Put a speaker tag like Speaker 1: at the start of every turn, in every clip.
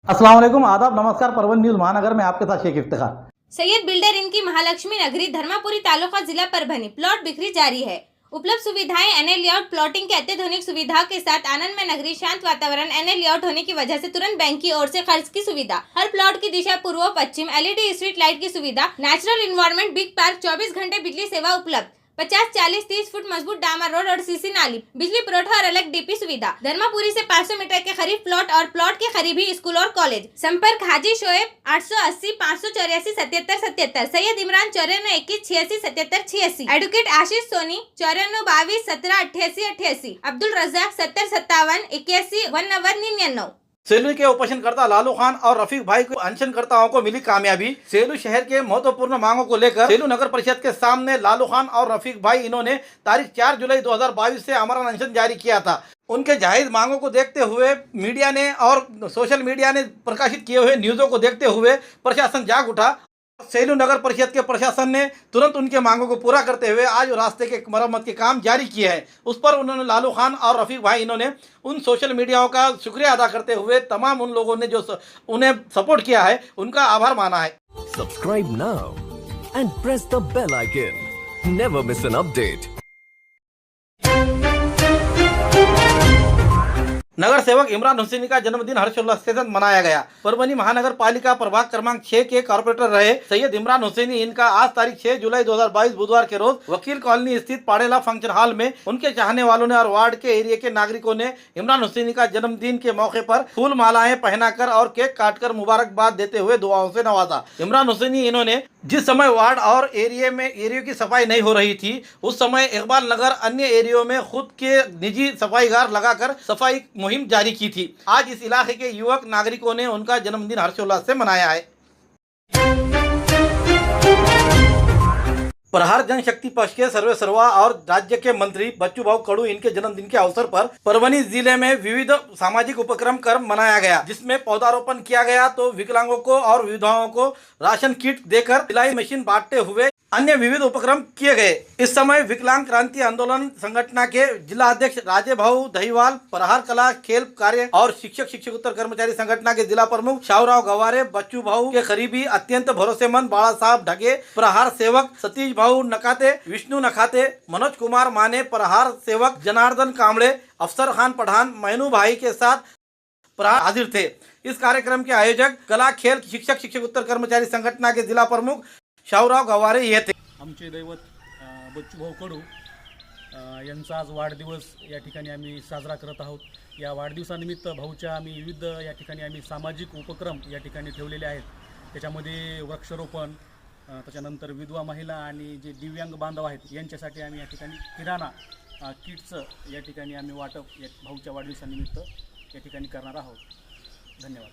Speaker 1: अस्सलाम वालेकुम, आदाब, नमस्कार। परवन न्यूज महानगर में आपके साथ शेख इफ्तिखार।
Speaker 2: सैयद बिल्डर इनकी महालक्ष्मी नगरी धर्मापुरी तालुका जिला परभनी प्लॉट बिक्री जारी है। उपलब्ध सुविधाएं एनए लेआउट प्लॉटिंग के अत्याधुनिक सुविधाओं के साथ आनंद में नगरी शांत वातावरण एनए लेआउट होने की वजह से तुरंत बैंक की ओर से खर्च की सुविधा, हर प्लॉट की दिशा पूर्व पश्चिम, एलईडी स्ट्रीट लाइट की सुविधा, नेचुरल इन्वायरमेंट, बिग पार्क, 24 घंटे बिजली सेवा उपलब्ध, 50, 40, 30 फुट मजबूत डामर रोड और सीसी नाली, बिजली पुरवठा और अलग डीपी सुविधा। धर्मापुरी से 500 मीटर के करीब प्लॉट और प्लॉट के करीब ही स्कूल और कॉलेज। संपर्क हाजी शोएब 880 584 77 77, सैयद इमरान 94 21 86 77 86, एडवोकेट आशीष सोनी 94 22 17 88 88, अब्दुल रजाक 70 57 81 19 99।
Speaker 1: सेलू के उपोषणकर्ता लालू खान और रफीक भाई को अनशनकर्ताओं को मिली कामयाबी। सेलू शहर के महत्वपूर्ण मांगों को लेकर सेलू नगर परिषद के सामने लालू खान और रफीक भाई इन्होंने तारीख 4 जुलाई 2022 से आमरण अनशन जारी किया था। उनके जायज मांगों को देखते हुए मीडिया ने और सोशल मीडिया ने प्रकाशित किए हुए न्यूज़ों को देखते हुए प्रशासन जाग उठा। सेलू नगर परिषद के प्रशासन ने तुरंत उनके मांगों को पूरा करते हुए आज रास्ते के मरम्मत के काम जारी किए हैं। उस पर उन्होंने लालू खान और रफीक भाई इन्होंने उन सोशल मीडियाओं का शुक्रिया अदा करते हुए तमाम उन लोगों ने जो उन्हें सपोर्ट किया है उनका आभार माना है।
Speaker 3: Subscribe now and press the bell icon. Never miss an update.
Speaker 1: नगर सेवक इमरान हुसैनी का जन्मदिन हर्षोल्लास के साथ मनाया गया। परभनी महानगर पालिका प्रभाग क्रमांक 6 के कॉर्पोरेटर रहे सैयद इमरान हुसैनी इनका आज तारीख 6 जुलाई 2022 बुधवार के रोज वकील कॉलोनी स्थित पाड़ेला फंक्शन हॉल में उनके चाहने वालों ने और वार्ड के एरिया के नागरिकों ने इमरान हुसैनी का जन्मदिन के मौके पर फूल मालाएं पहनाकर और केक काटकर मुबारकबाद देते हुए दुआओं से नवाजा। इमरान हुसैनी इन्होंने जिस समय वार्ड और एरिया की सफाई नहीं हो रही थी उस समय इकबाल नगर अन्य एरियो में खुद के निजी सफाईगार लगाकर सफाई मुहिम जारी की थी। आज इस इलाके के युवक नागरिकों ने उनका जन्मदिन हर्षोल्लास से मनाया है। प्रहार जनशक्ति पक्ष के सर्वे सर्वा और राज्य के मंत्री बच्चू भाऊ कड़ू इनके जन्मदिन के अवसर पर परभनी जिले में विविध सामाजिक उपक्रम कर मनाया गया, जिसमें पौधारोपण किया गया तो विकलांगों को और विधवाओं को राशन किट देकर सिलाई मशीन बांटते हुए अन्य विविध उपक्रम किए गए। इस समय विकलांग क्रांति आंदोलन संगठन के जिला अध्यक्ष राजे भाऊ दहीवाल, प्रहार कला खेल कार्य और शिक्षकोत्तर कर्मचारी संगठन के जिला प्रमुख शाहूराव गवारे, बच्चू भाऊ के करीबी अत्यंत भरोसेमंद बाला साहब ढगे, प्रहार सेवक सतीश भाऊ नकाते, विष्णु नकाते, मनोज कुमार माने, प्रहार सेवक जनार्दन कामड़े, अफसर खान पठान, मैनू भाई के साथ प्रहार हाजिर थे। इस कार्यक्रम के आयोजक कला खेल शिक्षकोत्तर कर्मचारी संघटना के जिला प्रमुख शाहूराव गवारे ये थे।
Speaker 4: आमचे दैवत बच्चू भाऊ कडू यांचा आज वाढदिवस या ठिकाणी आम्ही साजरा करत आहोत। या वाढदिवसानिमित्त भाऊच्या आम्ही विविध या ठिकाणी आम्ही सामाजिक उपक्रम या ठिकाणी ठेवलेले आहेत। त्याच्यामध्ये वृक्षारोपण, त्याच्यानंतर विधवा महिला आणि जे दिव्यांग बांधव आहेत यांच्यासाठी आम्ही या ठिकाणी किराणा किट्स या ठिकाणी आम्ही वाटप या भाऊच्या वाढदिवसानिमित्त या ठिकाणी करणार आहोत। धन्यवाद।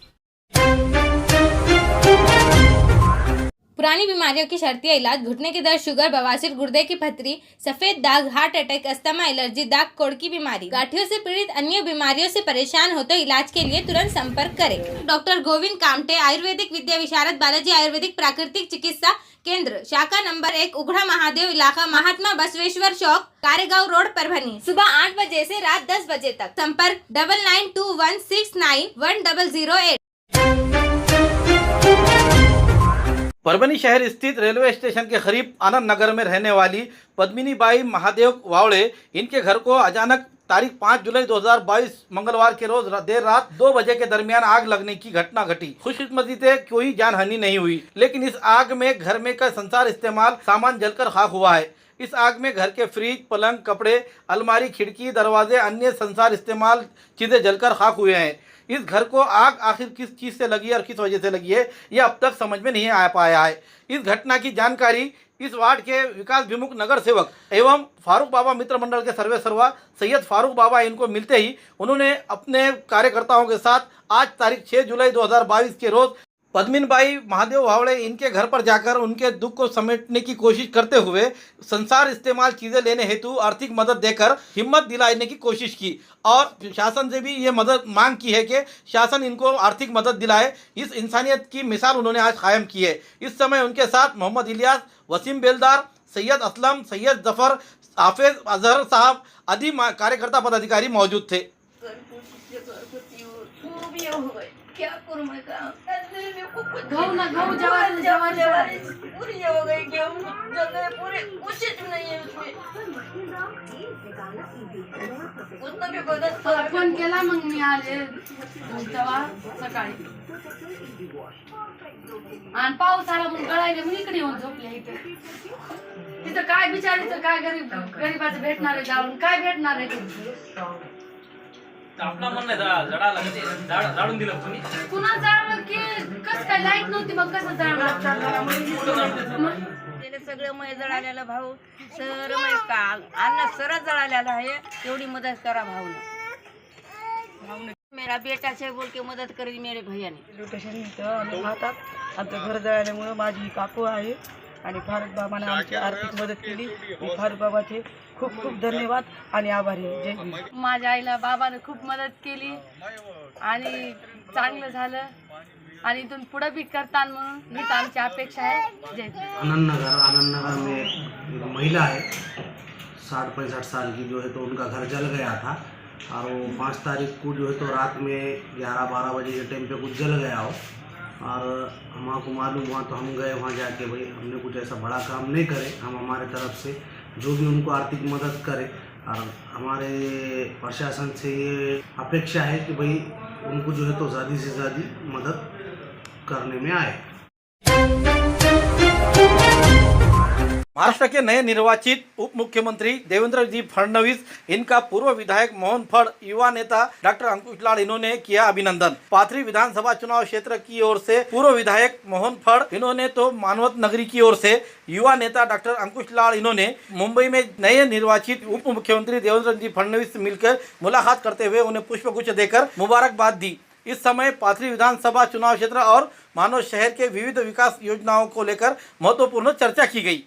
Speaker 2: पुरानी बीमारियों की शर्ती इलाज, घुटने के दर्द, शुगर, बवासीर, गुर्दे की पथरी, सफेद दाग, हार्ट अटैक, अस्थमा, एलर्जी, दाग कोड़ की बीमारी, गांठियों से पीड़ित अन्य बीमारियों से परेशान हो तो इलाज के लिए तुरंत संपर्क करें। डॉक्टर गोविंद कामटे, आयुर्वेदिक विद्या विशारद, बालाजी आयुर्वेदिक प्राकृतिक चिकित्सा केंद्र, शाखा नंबर 1, उघड़ा महादेव इलाका, महात्मा बसवेश्वर चौक, कारेगांव रोड, परभनी। सुबह 8 बजे से रात 10 बजे तक। संपर्क 9921691008।
Speaker 1: परभनी शहर स्थित रेलवे स्टेशन के करीब आनंद नगर में रहने वाली पद्मिनी बाई महादेव वावड़े इनके घर को अचानक तारीख 5 जुलाई 2022 मंगलवार के रोज देर रात 2 बजे के दरमियान आग लगने की घटना घटी। खुशकिस्मती से कोई जानहानि नहीं हुई, लेकिन इस आग में घर में का संसार इस्तेमाल सामान जलकर खाक हुआ है। इस आग में घर के फ्रिज, पलंग, कपड़े, अलमारी, खिड़की, दरवाजे, अन्य संसार इस्तेमाल चीजें जलकर खाक हुए हैं। इस घर को आग आखिर किस चीज़ से लगी और किस वजह से लगी है यह अब तक समझ में नहीं आ पाया है। इस घटना की जानकारी इस वार्ड के विकास विमुख नगर सेवक एवं फारूक बाबा मित्र मंडल के सर्वे सर्वा सैयद फारूक बाबा इनको मिलते ही उन्होंने अपने कार्यकर्ताओं के साथ आज तारीख 6 जुलाई 2022 के रोज पद्मिनी बाई महादेव वावड़े इनके घर पर जाकर उनके दुख को समेटने की कोशिश करते हुए संसार इस्तेमाल चीज़ें लेने हेतु आर्थिक मदद देकर हिम्मत दिलाने की कोशिश की और शासन से भी ये मदद मांग की है कि शासन इनको आर्थिक मदद दिलाए। इस इंसानियत की मिसाल उन्होंने आज कायम की है। इस समय उनके साथ मोहम्मद इलियास, वसीम बेलदार, सैयद असलम, सैयद जफर, हाफिज अजहर साहब आदि कार्यकर्ता पदाधिकारी मौजूद थे।
Speaker 5: क्या करूं मैं काम
Speaker 6: गहू ना गहू जवारी
Speaker 5: पूरी हो गई गेहूं जगह पूरे कुछ नहीं है उसमें उतना भी बदल
Speaker 6: फोन केला मग मी आले तेव्हा सकाळी आणि पाऊस आला म्हणून गळायले म्हणून इकडे येऊन झोपले इथे तिथं काय बिचारीचं काय गरीबाचं भेटणार आहे जाऊन काय भेटणार आहे
Speaker 7: आपला म्हणणं आहे जडाला जाळून दिलं तुम्ही
Speaker 6: पुन्हा जाळलं की कसं काय लाईट नव्हती मग कसं जाळलं
Speaker 5: त्याला सगळं मै जळालेला भाऊ सर मै का अन्न सरळ जळालेला आहे एवढी मदत करा भाऊने मेरा बेटा से बोल के मदत करी मेरे भैया ने
Speaker 8: रोटेशन इथं आम्ही राहतात आमचं घर जळाल्यामुळे माझी काकू आहे आणि फारुख बाबाने आमची आर्थिक मदत केली मी फारुख बाबाचे खूप खूप धन्यवाद आणि आभारी आहे. जय हिंद.
Speaker 6: माझ्या आईला बाबाने खूप मदत केली आणि चांगलं झालं आणि इथून पुढे भी करतान म्हणून हीच आमची अपेक्षा आहे. जय हिंद.
Speaker 9: आनंद नगर में एक महिला है 60-65 साल की जो है तो उनका घर जल गया था और वो 5 तारीख को जो है तो रात में 11-12 बजे के टाइम पे कुछ जल गया हो और हमको मालूम हुआ तो हम गए वहाँ जाके भाई हमने कुछ ऐसा बड़ा काम नहीं करे हम हमारे तरफ से जो भी उनको आर्थिक मदद करे और हमारे प्रशासन से ये अपेक्षा है कि भाई उनको जो है तो ज़्यादा से ज़्यादा मदद करने में आए।
Speaker 1: महाराष्ट्र के नए निर्वाचित उप मुख्यमंत्री देवेंद्र जी फडणवीस इनका पूर्व विधायक मोहन फड़ युवा नेता डॉक्टर अंकुश लाड़ इन्होंने किया अभिनंदन। पाथरी विधानसभा चुनाव क्षेत्र की ओर से पूर्व विधायक मोहन फड़ इन्होंने तो मानवत नगरी की ओर से युवा नेता डॉक्टर अंकुश लाड़ इन्होंने मुंबई में नए निर्वाचित उप मुख्यमंत्री देवेंद्र जी फडणवीस से मिलकर मुलाकात करते हुए उन्हें पुष्पगुच्छ देकर मुबारकबाद दी। इस समय पाथरी विधानसभा चुनाव क्षेत्र और मानव शहर के विविध विकास योजनाओं को लेकर महत्वपूर्ण चर्चा की गई।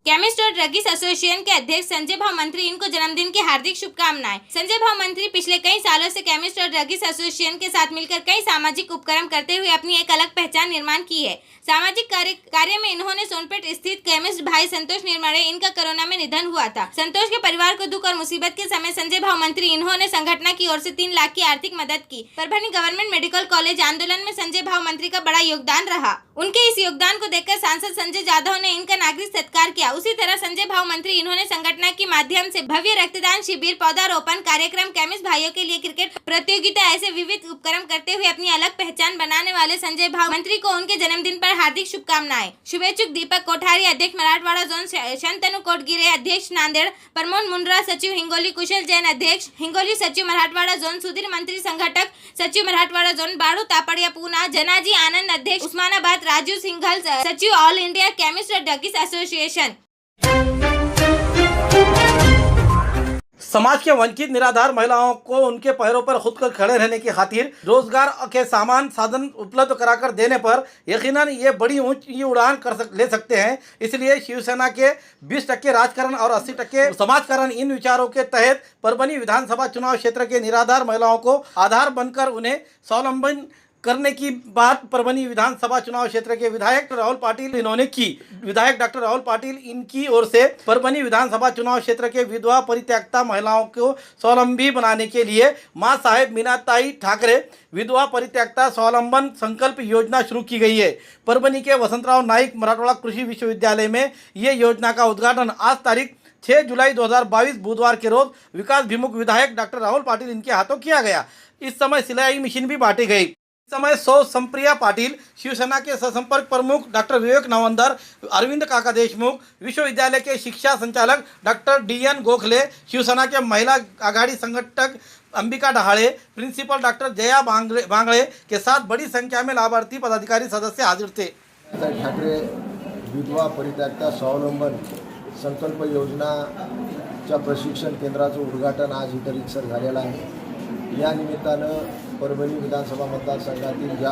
Speaker 2: केमिस्ट और ड्रगिस्ट एसोसिएशन के अध्यक्ष संजय भाव मंत्री इनको जन्मदिन की हार्दिक शुभकामनाएं। संजय भाव मंत्री पिछले कई सालों से केमिस्ट और ड्रगिस्ट एसोसिएशन के साथ मिलकर कई सामाजिक उपक्रम करते हुए अपनी एक अलग पहचान निर्माण की है। सामाजिक कार्य में इन्होंने सोनपेट स्थित केमिस्ट भाई संतोष निर्मणे इनका कोरोना में निधन हुआ था। संतोष के परिवार को दुख और मुसीबत के समय संजय भाव मंत्री इन्होंने संगठन की ओर से 3 लाख की आर्थिक मदद की। परभनी गवर्नमेंट मेडिकल कॉलेज आंदोलन में संजय भाव मंत्री का बड़ा योगदान रहा। उनके इस योगदान को देखकर सांसद संजय जाधव ने इनका नागरिक सत्कार किया। उसी तरह संजय भाव मंत्री इन्होंने संगठन के माध्यम से भव्य रक्तदान शिविर, पौधारोपण कार्यक्रम, केमिस्ट भाइयों के लिए क्रिकेट प्रतियोगिता ऐसे विविध उपक्रम करते हुए अपनी अलग पहचान बनाने वाले संजय भाव मंत्री को उनके जन्मदिन पर हार्दिक शुभकामनाएं। शुभेच्छुक दीपक कोठारी अध्यक्ष मराठवाड़ा जोन, शंतनु कोटगिरे अध्यक्ष नांदेड़, प्रमोद मुंड्रा सचिव हिंगोली, कुशल जैन अध्यक्ष हिंगोली, सचिव मराठवाड़ा जोन, सुधीर मंत्री संघटक सचिव मराठवाड़ा जोन, बाड़ू तापड़िया पूना, जनाजी आनंद अध्यक्ष उस्मानाबाद, राजू सिंघल सचिव ऑल इंडिया केमिस्ट और ड्रगिस्ट एसोसिएशन।
Speaker 1: समाज के वंचित निराधार महिलाओं को उनके पैरों पर खुद कर खड़े रहने की खातिर रोजगार के सामान साधन उपलब्ध कराकर देने पर यकीनन ये बड़ी ऊंची उड़ान ले सकते हैं। इसलिए शिवसेना के 20% राजकारण और 80% समाजकारण इन विचारों के तहत परभनी विधानसभा चुनाव क्षेत्र के निराधार महिलाओं को आधार बनकर उन्हें स्वावलंबन करने की बात परभनी विधानसभा चुनाव क्षेत्र के विधायक राहुल पाटिल इन्होंने की। विधायक डॉक्टर राहुल पाटिल इनकी ओर से परभनी विधानसभा चुनाव क्षेत्र के विधवा परित्यक्ता महिलाओं को स्वावलंबी बनाने के लिए मां साहेब मीनाताई ठाकरे विधवा परित्यक्ता स्वावलंबन संकल्प योजना शुरू की गई है। परभनी के वसंतराव नाइक मराठवाड़ा कृषि विश्वविद्यालय में ये योजना का उद्घाटन आज तारीख 6 जुलाई 2022 बुधवार के रोज विकास विमुख विधायक डॉक्टर राहुल पाटिल इनके हाथों किया गया। इस समय सिलाई मशीन भी बांटी गई। इस समय संप्रिया पाटिल, शिवसेना के संपर्क प्रमुख डॉक्टर विवेक नवंदर, अरविंद काका देशमुख, विश्वविद्यालय के शिक्षा संचालक डॉक्टर DN गोखले, शिवसेना के महिला आघाड़ी संगठक अंबिका डहाळे, प्रिंसिपल डॉक्टर जया बांगड़े के साथ बड़ी संख्या में लाभार्थी पदाधिकारी सदस्य हाजिर थे।
Speaker 10: ठाकरे विधवा परित्यक्ता स्वावलंबन संकल्प योजनाच्या प्रशिक्षण केंद्राचं उद्घाटन आज इथं रितसर झालेलं आहे। या निमित्तानं परभणी विधानसभा मतदारसंघातील ज्या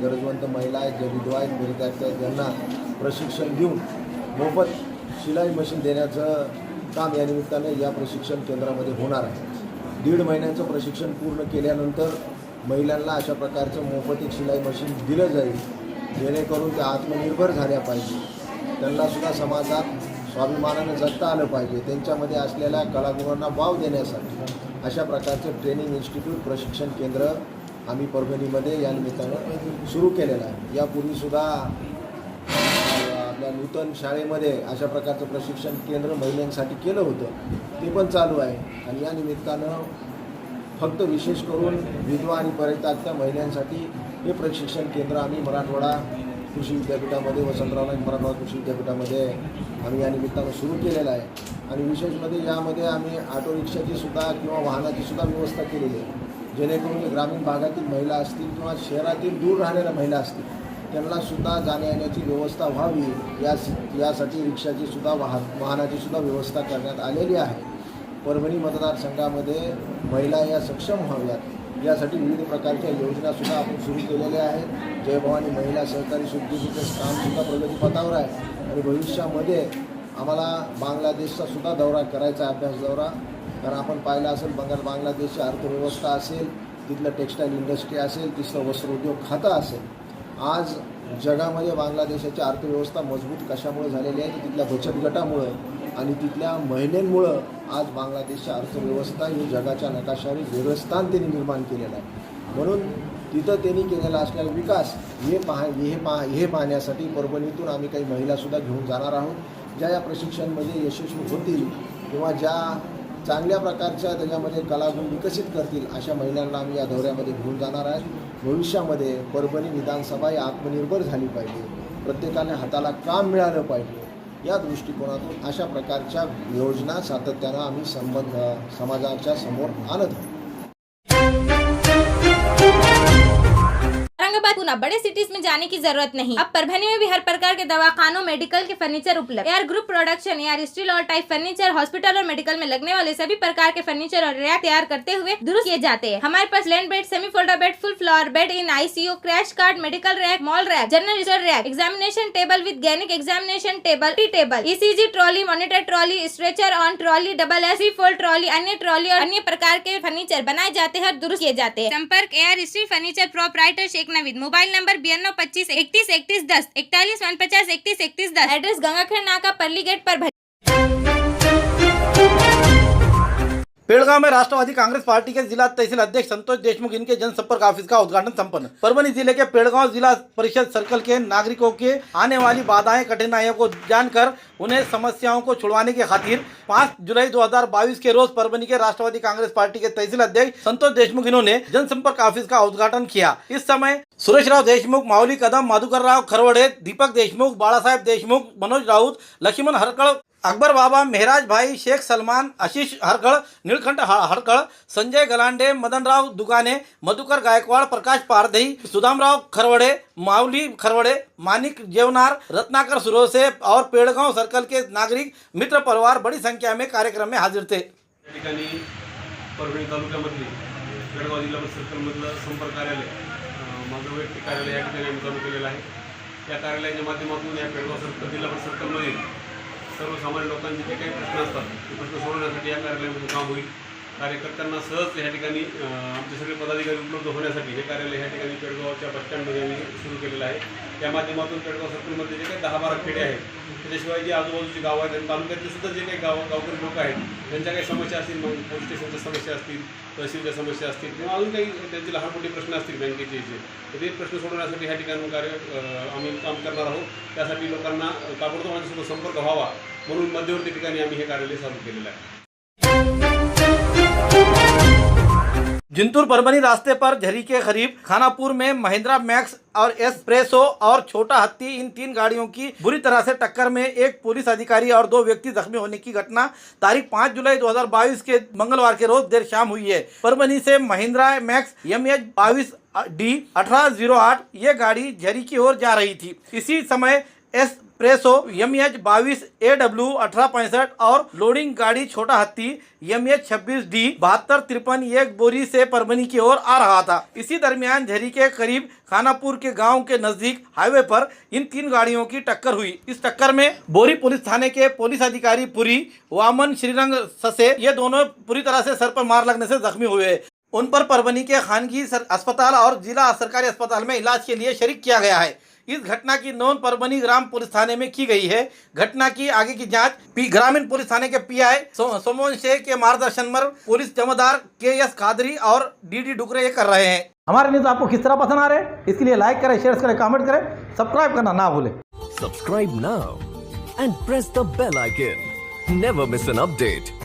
Speaker 10: गरजवंत महिला आहेत, ज्या विधवा आहेत, परित्यक्ता आहेत, त्यांना प्रशिक्षण देऊन मोफत शिलाई मशीन देण्याचं काम या निमित्तानं या प्रशिक्षण केंद्रामध्ये होणार आहे। 1.5 महिन्याचं प्रशिक्षण पूर्ण केल्यानंतर महिलांना अशा प्रकारचं मोफत एक शिलाई मशीन दिलं जाईल, जेणेकरून त्या आत्मनिर्भर झाल्या पाहिजे, त्यांनासुद्धा समाजात स्वाभिमानानं जगता आलं पाहिजे, त्यांच्यामध्ये असलेल्या कलागुणांना वाव देण्यासाठी अशा प्रकारचं ट्रेनिंग इन्स्टिट्यूट प्रशिक्षण केंद्र आम्ही परभणीमध्ये या निमित्तानं सुरू केलेलं आहे. यापूर्वीसुद्धा आपल्या नूतन शाळेमध्ये अशा प्रकारचं प्रशिक्षण केंद्र महिलांसाठी केलं होतं, ते पण चालू आहे. आणि या निमित्तानं फक्त विशेष करून विधवा आणि परित्यक्त्या महिलांसाठी हे प्रशिक्षण केंद्र आम्ही मराठवाडा कृषी विद्यापीठामध्ये वसंतराव नाईक मराठवाडा कृषी विद्यापीठामध्ये आम्ही या निमित्तानं सुरू केलेलं आहे. आणि विशेष म्हणजे यामध्ये आम्ही ऑटो रिक्षाची सुद्धा किंवा वाहनाची सुद्धा व्यवस्था केलेली आहे, जेणेकरून ग्रामीण भागातील महिला असतील किंवा शहरातील दूर राहणाऱ्या महिला असतील त्यांनासुद्धा जाण्या येण्याची व्यवस्था व्हावी यासाठी रिक्षाची सुद्धा वाहनाची सुद्धा व्यवस्था करण्यात आलेली आहे. परभणी मतदारसंघामध्ये महिला या सक्षम व्हाव्यात यासाठी विविध प्रकारच्या योजनासुद्धा आपण सुरू केलेल्या आहेत. जय भवानी महिला सहकारी शुद्धीचं कामसुद्धा प्रगतीपथावर आहे. आणि भविष्यामध्ये आम्हाला बांगलादेशचा सुद्धा दौरा करायचा, अभ्यास दौरा. कारण आपण पाहिलं असेल बांगलादेशची अर्थव्यवस्था असेल, तिथलं टेक्स्टाईल इंडस्ट्री असेल, तिथलं वस्त्रोद्योग खातं असेल. आज जगामध्ये बांगलादेशाची अर्थव्यवस्था मजबूत कशामुळे झालेली आहे, तिथल्या बचत गटामुळं आणि तिथल्या महिलांमुळं आज बांगलादेशची अर्थव्यवस्था ही जगाच्या नकाशावर वेगळं स्थान त्यांनी निर्माण केलेलं आहे. म्हणून तिथं त्यांनी केलेला असलेला विकास हे पाहण्यासाठी परभणीतून आम्ही काही महिलासुद्धा घेऊन जाणार आहोत, ज्या या प्रशिक्षणमध्ये यशस्वी होतील किंवा ज्या चांगल्या प्रकारच्या त्याच्यामध्ये कलागुण विकसित करतील अशा महिलांना आम्ही या दौऱ्यामध्ये घेऊन जाणार आहेत. भविष्यामध्ये परभणी विधानसभा ही आत्मनिर्भर झाली पाहिजे, प्रत्येकाने हाताला काम मिळालं पाहिजे, या दृष्टिकोनातून अशा प्रकारच्या योजना सातत्यानं आम्ही समाजाच्या समोर आणत आहोत.
Speaker 2: औरंगाबाद पुणे बड़े सिटीज में जाने की जरूरत नहीं। अब परभणी में भी हर प्रकार के दवाखानों, मेडिकल के फर्नीचर उपलब्ध। Air group production air steel और टाइप फर्नीचर हॉस्पिटल और मेडिकल में लगने वाले सभी प्रकार के फर्नीचर और रैक तैयार करते हुए दुरुस्त किए जाते हैं। हमारे पास land bed, semi Fowler bed, full floor bed in ICU, crash cart, medical rack, mall rack, general reserve rack, examination table with gynaec examination table, tea table, ECG trolley, monitor trolley, stretcher on trolley, double S, 3 trolley, अन्य trolley और अन्य प्रकार के furniture बनाए जाते हैं और दुरुस्त किए जाते हैं। संपर्क air steel furniture proprietor Sheikh Naveed, mobile number 92 25 31 31 10, 41 49 31 31 10। Address Gangakhed नाका, परली गेट पर।
Speaker 1: पेड़गांव में राष्ट्रवादी कांग्रेस पार्टी के जिला तहसील अध्यक्ष संतोष देशमुख इनके जनसंपर्क ऑफिस का उद्घाटन संपन्न। परभणी जिले के पेड़गांव जिला परिषद सर्कल के नागरिकों के आने वाली बाधाएं कठिनाइयों को जानकर उन्हें समस्याओं को छुड़वाने की खातिर 5 जुलाई 2022 के रोज परभणी के राष्ट्रवादी कांग्रेस पार्टी के तहसील अध्यक्ष संतोष देशमुख इन्होंने जनसंपर्क ऑफिस का उद्घाटन किया। इस समय सुरेशराव देशमुख, माऊली कदम, मधुकरराव खरवड़े, दीपक देशमुख, बाळासाहेब देशमुख, मनोज राउत, लक्ष्मण हरकळ, अकबर बाबा, मेहराज भाई, शेख सलमान, आशीष हरकळ, नीलकंठ हरकळ, संजय गलांडे, मदनराव दुगाने, मधुकर गायकवाड़, प्रकाश पारदही, सुदामराव खरवड़े, माऊली खरवड़े, मानिक जेवनार, रत्नाकर सुरोसे और पेड़गांव सर्कल के नागरिक मित्र परिवार बड़ी संख्या में कार्यक्रम में हाजिर थे।
Speaker 11: या ठिकाणी परभणी तालुक्यामधले पेड़गांव जिल्हा सर्कलमधलं संपर्क कार्यालय, माझं वैयक्तिक कार्यालय या ठिकाणी आम्ही चालू केलेलं आहे। या कार्यालयाच्या माध्यमातून या पेड़गांव सर्कल जिल्हा सर्कलमध्ये सर्वसामान्य लोकांचे जे काही प्रश्न असतात ते प्रश्न सोडवण्यासाठी या कार्यालयामध्ये काम होईल। कार्यकर्त्यांना सहज या ठिकाणी आमचे सगळे पदाधिकारी उपलब्ध होण्यासाठी हे कार्यालय या ठिकाणी पेड़गावच्या बसस्टँडमध्ये आम्ही सुरू केलेलं आहे। त्या माध्यमातून पेड़गाव सर्कलमध्ये जे काही 10-12 खेडे आहेत, त्याच्याशिवाय जी आजूबाजूची गावं आहेत आणि तालुक्यातले सुद्धा जे काही गावकरी लोक आहेत त्यांच्या काही समस्या असतील, मग पोलीस स्टेशनच्या समस्या असतील, तहसीलच्या समस्या असतील किंवा अजून काही त्यांचे लहान मोठे प्रश्न असतील बँकेचे तर ते प्रश्न सोडवण्यासाठी ह्या ठिकाणी आम्ही काम करणार आहोत। त्यासाठी लोकांना ताबडतोब माझ्यासोबत संपर्क व्हावा म्हणून मध्यवर्ती ठिकाणी आम्ही हे कार्यालय चालू केलेलं आहे।
Speaker 1: जिंतूर परभनी रास्ते पर झरी के करीब खानापुर में महिंद्रा मैक्स और एस्प्रेसो और छोटा हत्ती इन 3 गाड़ियों की बुरी तरह से टक्कर में एक पुलिस अधिकारी और 2 व्यक्ति जख्मी होने की घटना तारीख 5 जुलाई 2022 के मंगलवार के रोज देर शाम हुई है। परभनी से महिंद्रा मैक्स MH 22D 1808 ये गाड़ी झरी की ओर जा रही थी। इसी समय एस्प्रेसो MH 22AW 1865 और लोडिंग गाड़ी छोटा हत्ती MH 26D 7253 एक बोरी से परभनी की ओर आ रहा था। इसी दरमियान झरी के करीब खानापुर के गांव के नजदीक हाईवे पर इन 3 गाड़ियों की टक्कर हुई। इस टक्कर में बोरी पुलिस थाने के पुलिस अधिकारी पुरी वामन श्रीरंग ससे ये दोनों पूरी तरह से सर पर मार लगने से जख्मी हुए। उन पर परभनी के खानगी अस्पताल और जिला सरकारी अस्पताल में इलाज के लिए शरीक किया गया है। इस घटना की नोंद परभनी ग्राम पुलिस थाने में की गई है। घटना की आगे की जांच ग्रामीण पुलिस थाने के पीआई सोमोन शेख के मार्गदर्शन में पुलिस जमादार KS कादरी और DD डुकरे कर रहे हैं। हमारे न्यूज़ आपको किस तरह पसंद आ रहे हैं, इसके लिए लाइक करें, शेयर करें, कमेंट करें, सब्सक्राइब करना ना भूलें।
Speaker 3: Subscribe now and press the bell icon. Never miss an update.